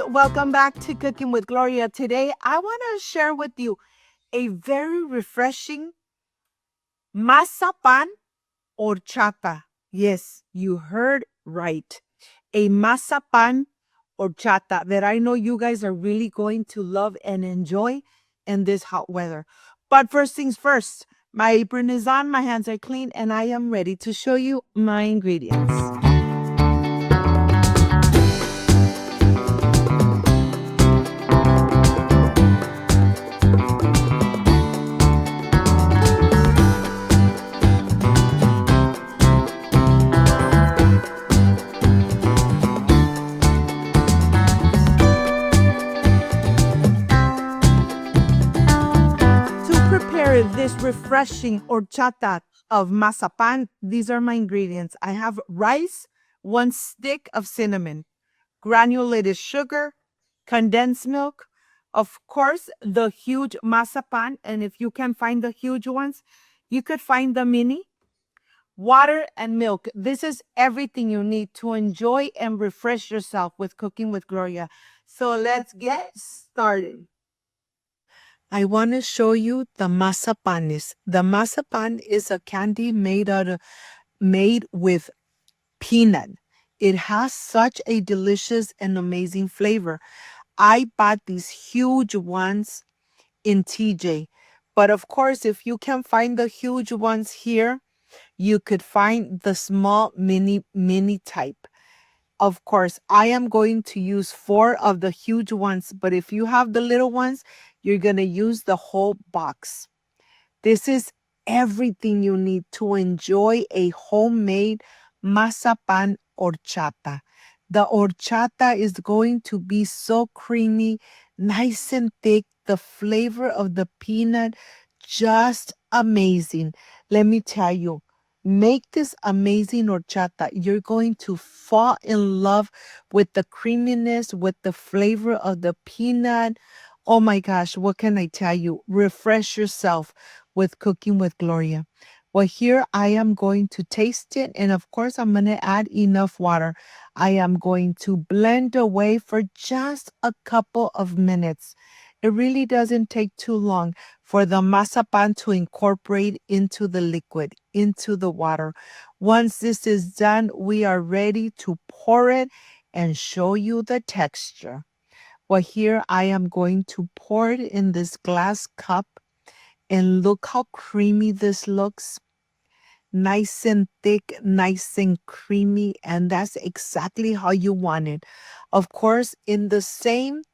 welcome back to Cooking with Gloria. Today I want to share with you a very refreshing mazapan horchata. Yes, you heard right. A mazapan horchata that I know you guys are really going to love and enjoy in this hot weather. But first things first, my apron is on, my hands are clean, and I am ready to show you my ingredients. To prepare this refreshing horchata of mazapan, these are my ingredients. I have rice, 1 stick of cinnamon, granulated sugar, condensed milk, of course, the huge mazapan, and if you can find the huge ones, you could find the mini, water and milk. This is everything you need to enjoy and refresh yourself with Cooking with Gloria. So let's get started. I want to show you the mazapanes. The mazapan is a candy made with peanut. It has such a delicious and amazing flavor. I bought these huge ones in TJ. But of course, if you can find the huge ones here, you could find the small mini type. Of course, I am going to use 4 of the huge ones, but if you have the little ones, you're going to use the whole box. This is everything you need to enjoy a homemade mazapan horchata. The horchata is going to be so creamy, nice and thick. The flavor of the peanut, just amazing. Let me tell you, make this amazing horchata. You're going to fall in love with the creaminess, with the flavor of the peanut. Oh my gosh, what can I tell you? Refresh yourself with Cooking with Gloria. Well, here I am going to taste it, and of course, I'm going to add enough water. I am going to blend away for just a couple of minutes. It really doesn't take too long for the mazapan to incorporate into the liquid, into the water. Once this is done, we are ready to pour it and show you the texture. Well, here I am going to pour it in this glass cup, and look how creamy this looks. Nice and thick, nice and creamy, and that's exactly how you want it. Of course, in the same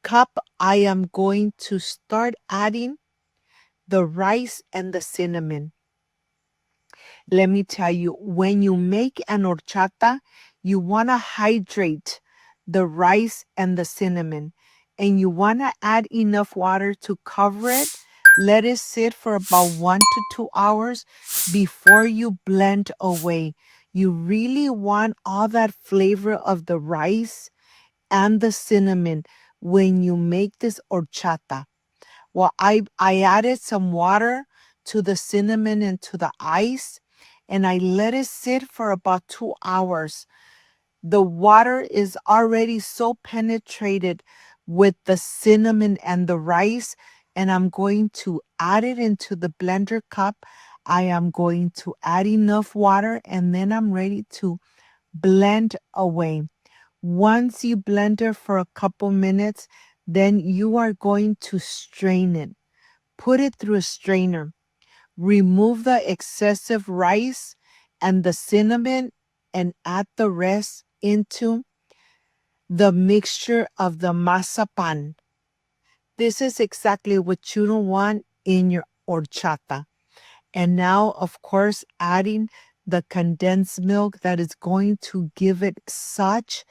cup, I am going to start adding the rice and the cinnamon. Let me tell you, when you make an horchata, you want to hydrate the rice and the cinnamon, and you want to add enough water to cover it. Let it sit for about 1 to 2 hours before you blend away. You really want all that flavor of the rice and the cinnamon when you make this horchata. Well, I added some water to the cinnamon and to the ice, and I let it sit for about 2 hours. The water is already so penetrated with the cinnamon and the rice, and I'm going to add it into the blender cup. I am going to add enough water, and then I'm ready to blend away. Once you blend it for a couple minutes, then you are going to strain it. Put it through a strainer. Remove the excessive rice and the cinnamon and add the rest into the mixture of the mazapan. This is exactly what you don't want in your horchata. And now, of course, adding the condensed milk that is going to give it such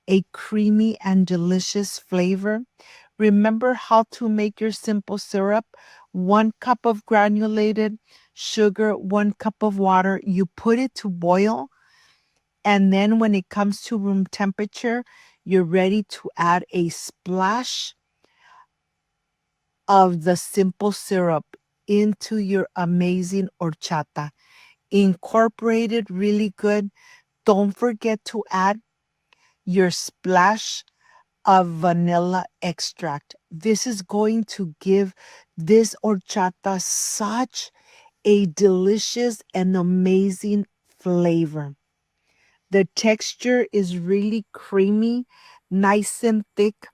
a creamy and delicious flavor. Remember how to make your simple syrup. 1 cup of granulated sugar, 1 cup of water. You put it to boil, and then when it comes to room temperature, you're ready to add a splash of the simple syrup into your amazing horchata. Incorporate it really good. Don't forget to add your splash of vanilla extract. This is going to give this horchata such a delicious and amazing flavor. The texture is really creamy, nice and thick.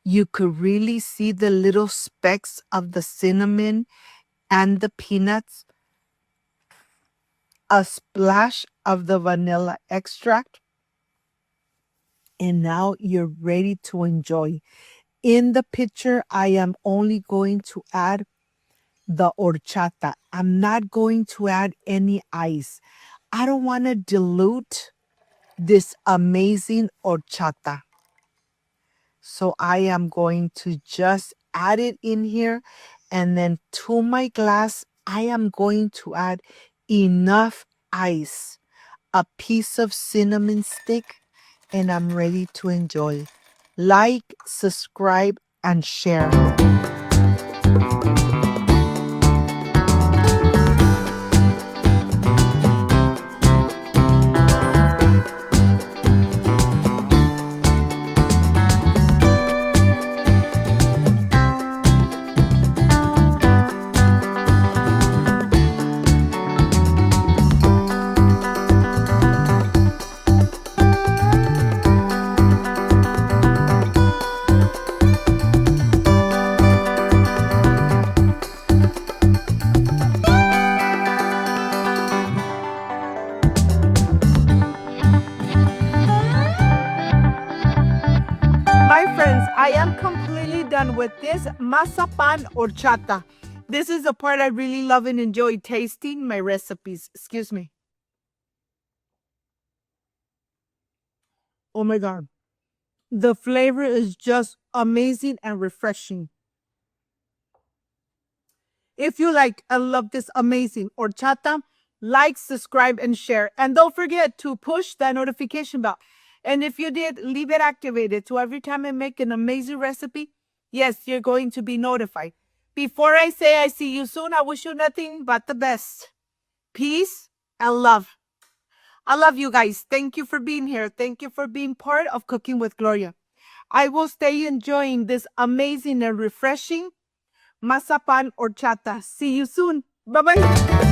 You could really see the little specks of the cinnamon and the peanuts, a splash of the vanilla extract, and now you're ready to enjoy. In the picture, I am only going to add the horchata. I'm not going to add any ice. I don't want to dilute this amazing horchata. So I am going to just add it in here. And then to my glass, I am going to add enough ice, a piece of cinnamon stick, and I'm ready to enjoy. Like, subscribe, and share. My friends, I am completely done with this mazapan horchata. This is the part I really love and enjoy tasting my recipes. Excuse me. Oh my God. The flavor is just amazing and refreshing. If you like and love this amazing horchata, like, subscribe, and share. And don't forget to push that notification bell. And if you did, leave it activated so every time I make an amazing recipe, yes, you're going to be notified. Before I say I see you soon, I wish you nothing but the best. Peace and love. I love you guys. Thank you for being here. Thank you for being part of Cooking with Gloria. I will stay enjoying this amazing and refreshing mazapan horchata. See you soon. Bye-bye.